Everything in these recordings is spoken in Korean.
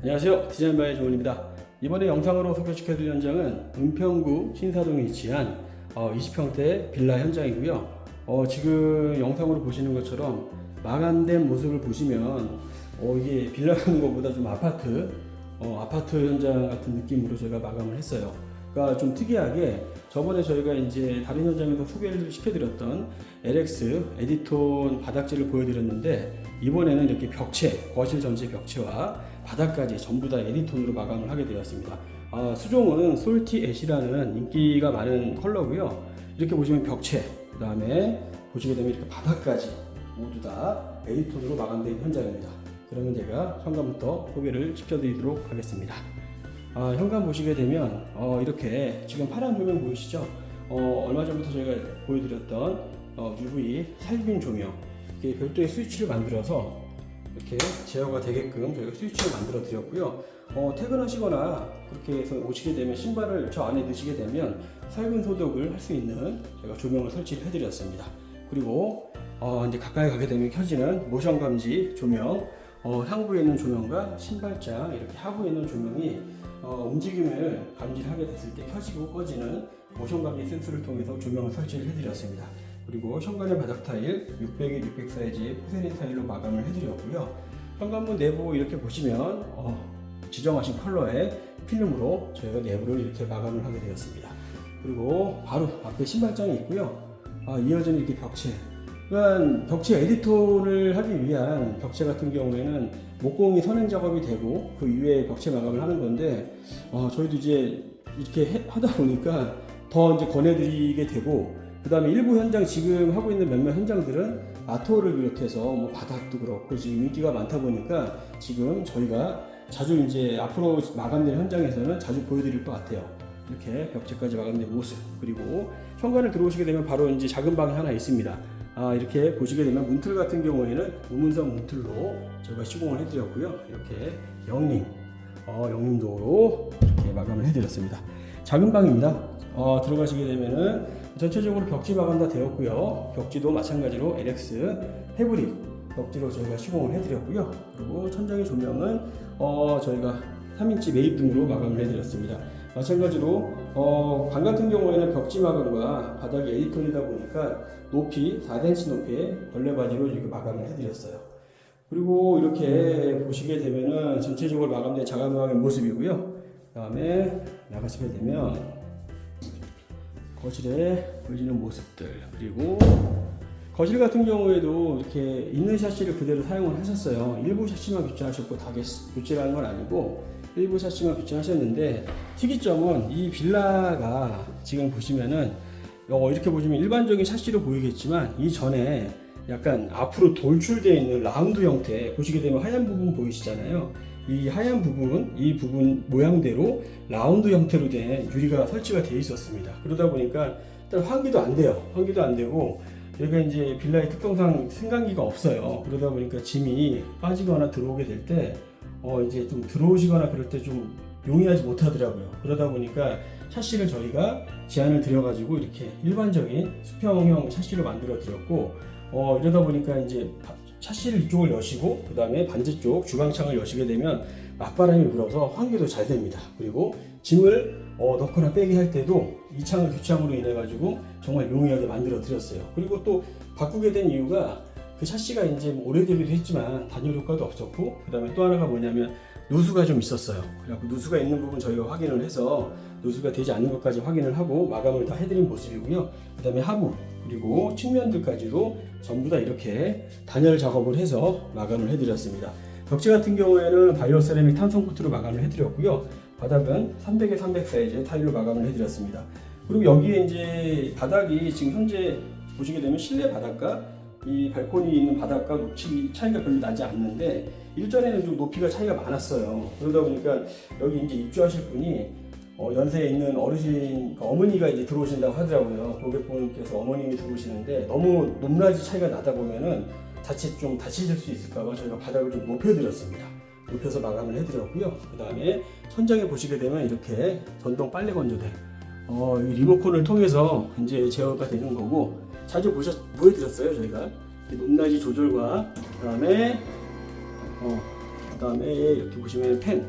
안녕하세요, 디자인바의 조은입니다. 이번에 영상으로 소개시켜드릴 현장은 은평구 신사동에 위치한 20평대 빌라 현장이고요. 지금 영상으로 보시는 것처럼 마감된 모습을 보시면 이게 빌라라는 것보다 좀 아파트 현장 같은 느낌으로 저희가 마감을 했어요. 그러니까 좀 특이하게 저번에 저희가 이제 다른 현장에서 소개를 시켜드렸던 LX 에디톤 바닥재를 보여드렸는데, 이번에는 이렇게 벽체, 거실 전체 벽체와 바닥까지 전부 다 에디톤으로 마감을 하게 되었습니다. 수종은 솔티 앳이라는 인기가 많은 컬러고요. 이렇게 보시면 벽체, 그 다음에 보시게 되면 이렇게 바닥까지 모두 다 에디톤으로 마감된 현장입니다. 그러면 제가 현관부터 소개를 시켜드리도록 하겠습니다. 현관 보시게 되면 이렇게 지금 파란 조명 보이시죠? 얼마 전부터 저희가 보여드렸던 UV 살균 조명, 이렇게 별도의 스위치를 만들어서 이렇게 제어가 되게끔 저희가 스위치를 만들어 드렸고요. 퇴근하시거나 그렇게 해서 오시게 되면 신발을 저 안에 넣으시게 되면 살균 소독을 할 수 있는 제가 조명을 설치해 드렸습니다. 그리고 이제 가까이 가게 되면 켜지는 모션 감지 조명, 상부에 있는 조명과 신발장, 이렇게 하부에 있는 조명이 움직임을 감지하게 됐을 때 켜지고 꺼지는 모션 감지 센서를 통해서 조명을 설치를 해드렸습니다. 그리고 현관의 바닥 타일 600에 600 사이즈의 포세린 타일로 마감을 해드렸고요. 현관문 내부 이렇게 보시면 지정하신 컬러의 필름으로 저희가 내부를 이렇게 마감을 하게 되었습니다. 그리고 바로 앞에 신발장이 있고요. 이어지는 이렇게 벽체, 그러니까 벽체 에디톤을 하기 위한 벽체 같은 경우에는 목공이 선행 작업이 되고 그 이후에 벽체 마감을 하는 건데, 저희도 이제 이렇게 하다 보니까 더 이제 권해드리게 되고, 그 다음에 일부 현장, 지금 하고 있는 몇몇 현장들은 아트월을 비롯해서 뭐 바닥도 그렇고 지금 인기가 많다 보니까 지금 저희가 자주 이제 앞으로 마감될 현장에서는 자주 보여드릴 것 같아요. 이렇게 벽체까지 마감된 모습. 그리고 현관을 들어오시게 되면 바로 이제 작은 방이 하나 있습니다. 이렇게 보시게 되면 문틀 같은 경우에는 우문선 문틀로 저희가 시공을 해드렸고요. 이렇게 영림도로 이렇게 마감을 해드렸습니다. 작은 방입니다. 들어가시게 되면은 전체적으로 벽지 마감 다 되었고요. 벽지도 마찬가지로 LX 패브릭 벽지로 저희가 시공을 해드렸고요. 그리고 천장의 조명은 저희가 3인치 매립 등으로 마감을 해드렸습니다. 마찬가지로 방 같은 경우에는 벽지 마감과 바닥이 에디톤이다 보니까 높이 4cm 높이의 벌레바지로 이렇게 마감을 해드렸어요. 그리고 이렇게 보시게 되면은 전체적으로 마감된 자가방의 모습이고요. 그 다음에 나가시게 되면 거실에 보여지는 모습들, 그리고 거실 같은 경우에도 이렇게 있는 샤시를 그대로 사용을 하셨어요. 일부 샤시만 교체하셨고 다 교체를 한 건 아니고 일부 샤시만 교체하셨는데, 특이점은 이 빌라가 지금 보시면은 이렇게 보시면 일반적인 샤시로 보이겠지만 이전에 약간 앞으로 돌출되어 있는 라운드 형태, 보시게 되면 하얀 부분 보이시잖아요. 이 하얀 부분, 이 부분 모양대로 라운드 형태로 된 유리가 설치가 되어 있었습니다. 그러다 보니까 일단 환기도 안 돼요. 환기도 안 되고, 여기가 이제 빌라의 특성상 승강기가 없어요. 그러다 보니까 짐이 빠지거나 들어오게 될 때 이제 좀 들어오시거나 그럴 때 좀 용이하지 못하더라고요. 그러다 보니까 샤시를 저희가 제안을 드려가지고 이렇게 일반적인 수평형 샤시로 만들어 드렸고, 이러다 보니까 이제 샤시를 이쪽을 여시고 그 다음에 반대쪽 주방창을 여시게 되면 맞바람이 불어서 환기도 잘 됩니다. 그리고 짐을 넣거나 빼기 할 때도 이 창을 교체함으로 인해 가지고 정말 용이하게 만들어 드렸어요. 그리고 또 바꾸게 된 이유가 그 샤시가 이제 오래되기도 했지만 단열 효과도 없었고, 그 다음에 또 하나가 뭐냐면 누수가 좀 있었어요. 그래서 누수가 있는 부분 저희가 확인을 해서 누수가 되지 않는 것까지 확인을 하고 마감을 다 해드린 모습이고요. 그 다음에 하부 그리고 측면들까지도 전부 다 이렇게 단열 작업을 해서 마감을 해드렸습니다. 벽지 같은 경우에는 바이오 세라믹 탄성 코트로 마감을 해드렸고요. 바닥은 300에 300 사이즈의 타일로 마감을 해드렸습니다. 그리고 여기에 이제 바닥이 지금 현재 보시게 되면 실내 바닥과 이 발코니 있는 바닥과 높이 차이가 별로 나지 않는데, 일전에는 좀 높이가 차이가 많았어요. 그러다 보니까 여기 이제 입주하실 분이 연세에 있는 어르신, 어머니가 이제 들어오신다고 하더라고요. 고객분께서 어머님이 들어오시는데 너무 높낮이 차이가 나다 보면은 자칫 좀 다치실 수 있을까봐 저희가 바닥을 좀 높여드렸습니다. 높여서 마감을 해드렸고요. 그 다음에 천장에 보시게 되면 이렇게 전동 빨래 건조대, 이 리모컨을 통해서 이제 제어가 되는 거고, 자주 보여드렸어요. 저희가 높낮이 조절과 그 다음에 그 다음에 이렇게 보시면 팬,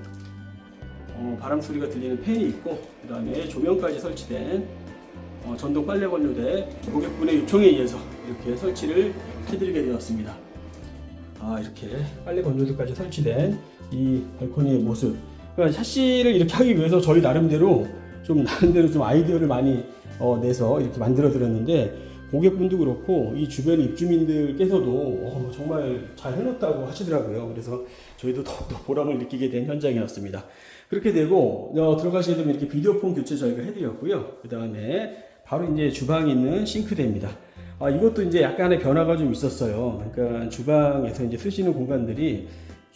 바람 소리가 들리는 팬이 있고, 그 다음에 조명까지 설치된 전동 빨래 건조대, 고객분의 요청에 의해서 이렇게 설치를 해드리게 되었습니다. 이렇게 빨래 건조대까지 설치된 이 발코니의 모습. 그러니까 샤시를 이렇게 하기 위해서 저희 나름대로 좀 아이디어를 많이 내서 이렇게 만들어 드렸는데, 고객분도 그렇고 이 주변 입주민들께서도 정말 잘 해놨다고 하시더라고요. 그래서 저희도 더욱더 보람을 느끼게 된 현장이었습니다. 그렇게 되고 들어가시게 되면 이렇게 비디오폰 교체 저희가 해드렸고요. 그 다음에 바로 이제 주방에 있는 싱크대입니다. 이것도 이제 약간의 변화가 좀 있었어요. 그러니까 주방에서 이제 쓰시는 공간들이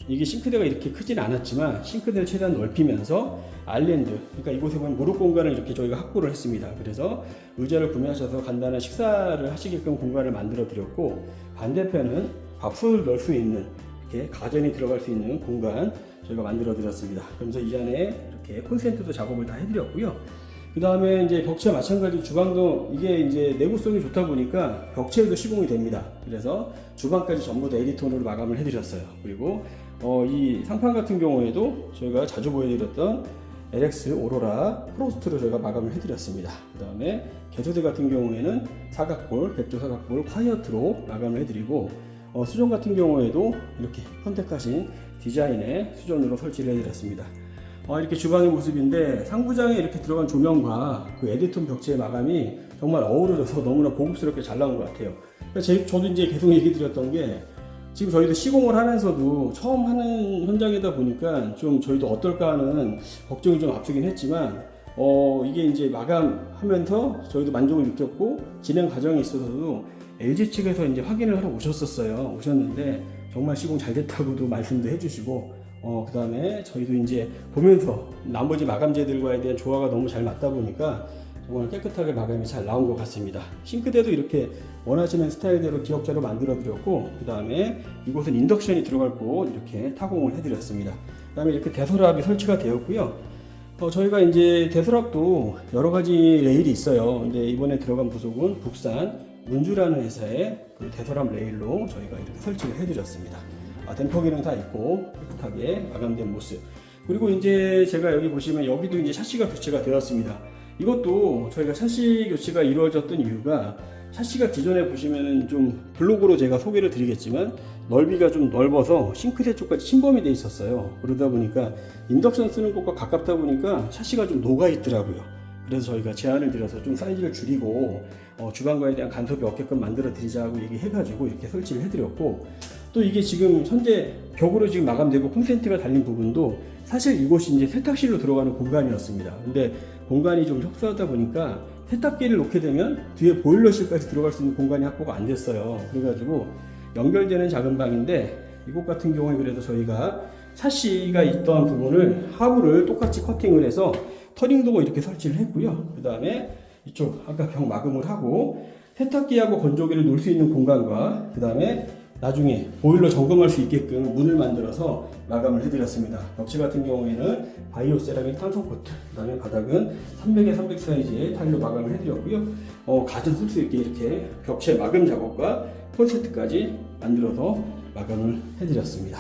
이게 싱크대가 이렇게 크진 않았지만 싱크대를 최대한 넓히면서 아일랜드, 그러니까 이곳에 보면 무릎 공간을 이렇게 저희가 확보를 했습니다. 그래서 의자를 구매하셔서 간단한 식사를 하시게끔 공간을 만들어 드렸고, 반대편은 밥솥을 넣을 수 있는 이렇게 가전이 들어갈 수 있는 공간 저희가 만들어 드렸습니다. 그러면서 이 안에 이렇게 콘센트도 작업을 다 해드렸고요. 그 다음에 이제 벽체와 마찬가지 주방도 이게 이제 내구성이 좋다 보니까 벽체에도 시공이 됩니다. 그래서 주방까지 전부 다 에디톤으로 마감을 해드렸어요. 그리고 이 상판 같은 경우에도 저희가 자주 보여드렸던 LX 오로라 프로스트로 저희가 마감을 해드렸습니다. 그 다음에 개소대 같은 경우에는 사각볼, 백조 사각볼 콰이어트로 마감을 해드리고, 수전 같은 경우에도 이렇게 선택하신 디자인의 수전으로 설치를 해드렸습니다. 이렇게 주방의 모습인데, 상부장에 이렇게 들어간 조명과 그 에디톤 벽체의 마감이 정말 어우러져서 너무나 고급스럽게 잘 나온 것 같아요. 저도 이제 계속 얘기 드렸던 게, 지금 저희도 시공을 하면서도 처음 하는 현장이다 보니까 좀 저희도 어떨까 하는 걱정이 좀 앞서긴 했지만, 이게 이제 마감하면서 저희도 만족을 느꼈고, 진행 과정에 있어서도 LG 측에서 이제 확인을 하러 오셨는데 정말 시공 잘 됐다고도 말씀도 해주시고, 그 다음에 저희도 이제 보면서 나머지 마감재들과에 대한 조화가 너무 잘 맞다 보니까 정말 깨끗하게 마감이 잘 나온 것 같습니다. 싱크대도 이렇게 원하시는 스타일대로 기역자로 만들어 드렸고, 그 다음에 이곳은 인덕션이 들어갈 곳 이렇게 타공을 해드렸습니다. 그 다음에 이렇게 대서랍이 설치가 되었고요. 저희가 이제 대서랍도 여러 가지 레일이 있어요. 근데 이번에 들어간 부속은 국산 문주라는 회사의 그 대서랍 레일로 저희가 이렇게 설치를 해드렸습니다. 댐퍼 기능 다 있고 깨끗하게 마감된 모습. 그리고 이제 제가 여기 보시면 여기도 이제 샤시가 교체가 되었습니다. 이것도 저희가 샤시 교체가 이루어졌던 이유가, 샤시가 기존에 보시면은 좀 블록으로 제가 소개를 드리겠지만 넓이가 좀 넓어서 싱크대 쪽까지 침범이 돼 있었어요. 그러다 보니까 인덕션 쓰는 곳과 가깝다 보니까 샤시가 좀 녹아 있더라고요. 그래서 저희가 제안을 드려서 좀 사이즈를 줄이고 주방과에 대한 간섭이 없게끔 만들어 드리자고 얘기해가지고 이렇게 설치를 해드렸고, 또 이게 지금 현재 벽으로 지금 마감되고 콘센트가 달린 부분도 사실 이곳이 이제 세탁실로 들어가는 공간이었습니다. 근데 공간이 좀 협소하다 보니까 세탁기를 놓게 되면 뒤에 보일러실까지 들어갈 수 있는 공간이 확보가 안 됐어요. 그래가지고 연결되는 작은 방인데, 이곳 같은 경우에 그래도 저희가 샤시가 있던 부분을 하부를 똑같이 커팅을 해서 터닝도어 이렇게 설치를 했고요. 그 다음에 이쪽 아까 벽 마감을 하고 세탁기하고 건조기를 놓을 수 있는 공간과, 그 다음에 나중에 보일러 점검할 수 있게끔 문을 만들어서 마감을 해드렸습니다. 벽체 같은 경우에는 바이오 세라믹 탄소 코트, 그 다음에 바닥은 300에 300 사이즈의 타일로 마감을 해드렸고요. 가전 쓸 수 있게 이렇게 벽체 마감 작업과 콘센트까지 만들어서 마감을 해드렸습니다.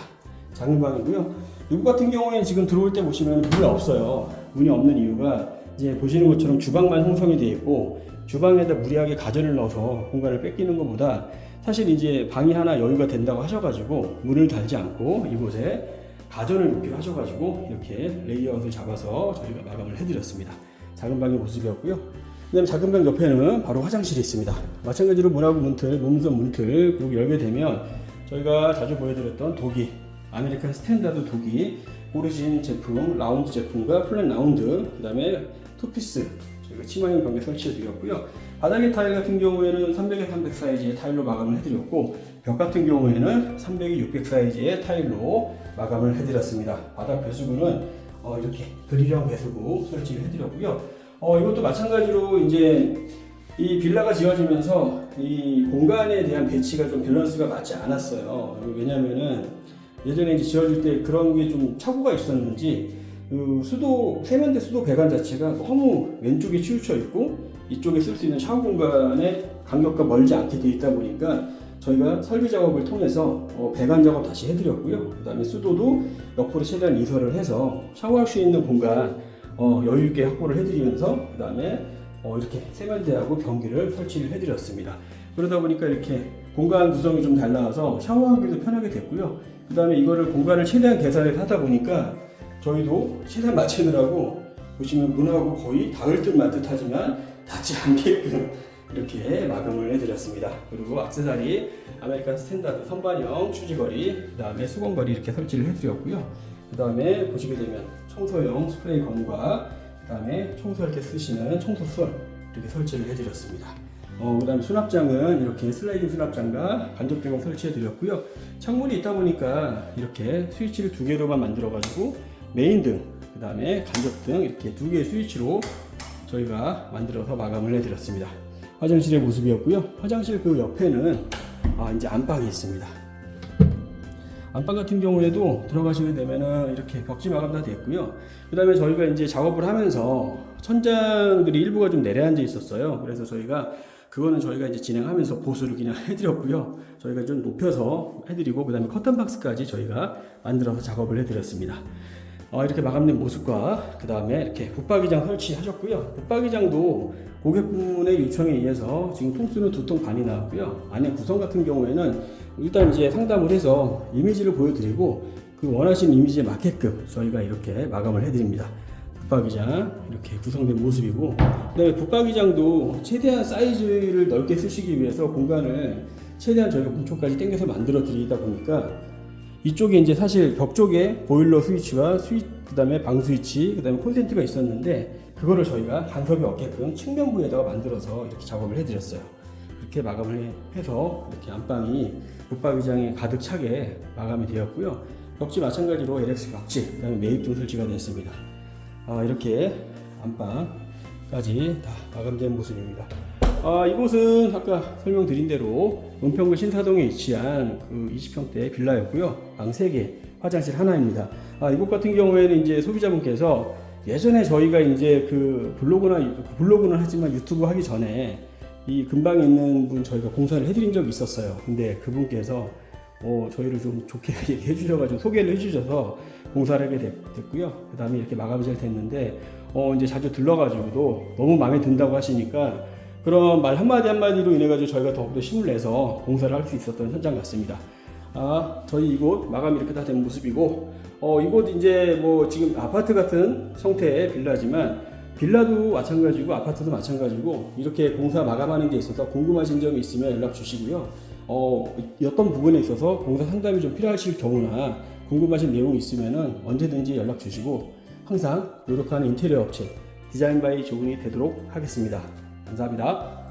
작은 방이고요. 이곳 같은 경우에는 지금 들어올 때 보시면 문이 없어요. 문이 없는 이유가 이제 보시는 것처럼 주방만 형성이 되어 있고, 주방에다 무리하게 가전을 넣어서 공간을 뺏기는 것보다 사실 이제 방이 하나 여유가 된다고 하셔가지고 문을 달지 않고 이곳에 가전을 놓기로 하셔가지고 이렇게 레이아웃을 잡아서 저희가 마감을 해드렸습니다. 작은 방의 모습이었고요. 그 다음에 작은 방 옆에는 바로 화장실이 있습니다. 마찬가지로 문하고 문틀, 몸선 문틀, 그리고 열게 되면 저희가 자주 보여드렸던 도기, 아메리칸 스탠다드 도기, 오리진 제품, 라운드 제품과 플랫 라운드, 그 다음에 투피스 저희가 치마형 벽에 설치해 드렸고요. 바닥의 타일 같은 경우에는 300에 300 사이즈의 타일로 마감을 해드렸고, 벽 같은 경우에는 300에 600 사이즈의 타일로 마감을 해드렸습니다. 바닥 배수구는 이렇게 그릴형 배수구 설치를 해드렸고요. 이것도 마찬가지로 이제 이 빌라가 지어지면서 이 공간에 대한 배치가 좀 밸런스가 맞지 않았어요. 왜냐면은 예전에 이제 지어질 때 그런 게 좀 착오가 있었는지 그 세면대 수도 배관 자체가 너무 왼쪽에 치우쳐 있고 이쪽에 쓸 수 있는 샤워 공간의 간격과 멀지 않게 되어 있다 보니까 저희가 설비 작업을 통해서 배관 작업 다시 해드렸고요. 그 다음에 수도도 옆으로 최대한 이설을 해서 샤워할 수 있는 공간 여유 있게 확보를 해드리면서 그 다음에 이렇게 세면대하고 변기를 설치를 해드렸습니다. 그러다 보니까 이렇게 공간 구성이 좀 달라서 샤워하기도 편하게 됐고요. 그 다음에 이거를 공간을 최대한 계산해서 하다 보니까 저희도 최대한 맞추느라고 보시면 문하고 거의 닿을 듯 말 듯 하지만 닿지 않게끔 이렇게 마감을 해드렸습니다. 그리고 액세서리 아메리칸 스탠다드 선반형 휴지거리, 그 다음에 수건거리 이렇게 설치를 해드렸고요. 그 다음에 보시게 되면 청소용 스프레이 건과 그 다음에 청소할 때 쓰시는 청소솔 이렇게 설치를 해드렸습니다. 그 다음에 수납장은 이렇게 슬라이딩 수납장과 간접 제공 설치해드렸고요. 창문이 있다 보니까 이렇게 스위치를 2개로만 만들어가지고 메인 등, 그 다음에 간접 등 이렇게 2개의 스위치로 저희가 만들어서 마감을 해드렸습니다. 화장실의 모습이었고요. 화장실 그 옆에는 이제 안방이 있습니다. 안방 같은 경우에도 들어가시게 되면은 이렇게 벽지 마감 다 됐고요. 그 다음에 저희가 이제 작업을 하면서 천장들이 일부가 좀 내려앉아 있었어요. 그래서 그거는 저희가 이제 진행하면서 보수를 그냥 해드렸고요. 저희가 좀 높여서 해드리고, 그 다음에 커튼 박스까지 저희가 만들어서 작업을 해드렸습니다. 이렇게 마감된 모습과 그 다음에 이렇게 붙박이장 설치하셨고요. 붙박이장도 고객분의 요청에 의해서 지금 통수는 2통 반이 나왔고요. 안에 구성 같은 경우에는 일단 이제 상담을 해서 이미지를 보여드리고 그 원하시는 이미지에 맞게끔 저희가 이렇게 마감을 해드립니다. 붙박이장 이렇게 구성된 모습이고, 그 다음에 붙박이장도 최대한 사이즈를 넓게 쓰시기 위해서 공간을 최대한 저희가 본초까지 당겨서 만들어 드리다 보니까 이쪽에 이제 사실 벽 쪽에 보일러 스위치와 그 다음에 방 스위치, 그 다음에 콘센트가 있었는데 그거를 저희가 간섭이 없게끔 측면부에다가 만들어서 이렇게 작업을 해드렸어요. 이렇게 마감을 해서 이렇게 안방이 붙박이장에 가득 차게 마감이 되었고요. 벽지 마찬가지로 LX 벽지, 그 다음에 매입 등 설치가 되었습니다. 이렇게 안방까지 다 마감된 모습입니다. 이곳은 아까 설명드린 대로 은평구 신사동에 위치한 그 20평대 빌라였고요. 방 3개, 화장실 하나입니다. 이곳 같은 경우에는 이제 소비자분께서 예전에 저희가 이제 블로그는 하지만 유튜브 하기 전에 이 근방에 있는 분 저희가 공사를 해드린 적이 있었어요. 근데 그분께서 저희를 좀 좋게 얘기해 주셔가지고 소개를 해주셔서 공사를 하게 됐고요. 그 다음에 이렇게 마감이 잘 됐는데 이제 자주 들러가지고도 너무 마음에 든다고 하시니까 그런 말 한마디로 인해가지고 저희가 더욱더 힘을 내서 공사를 할 수 있었던 현장 같습니다. 저희 이곳 마감이 이렇게 다 된 모습이고, 이곳 이제 뭐 지금 아파트 같은 형태의 빌라지만 빌라도 마찬가지고 아파트도 마찬가지고 이렇게 공사 마감하는 데 있어서 궁금하신 점이 있으면 연락 주시고요. 어떤 부분에 있어서 공사 상담이 좀 필요하실 경우나 궁금하신 내용이 있으면은 언제든지 연락 주시고 항상 노력하는 인테리어 업체 디자인 바이 조은이 되도록 하겠습니다. 감사합니다.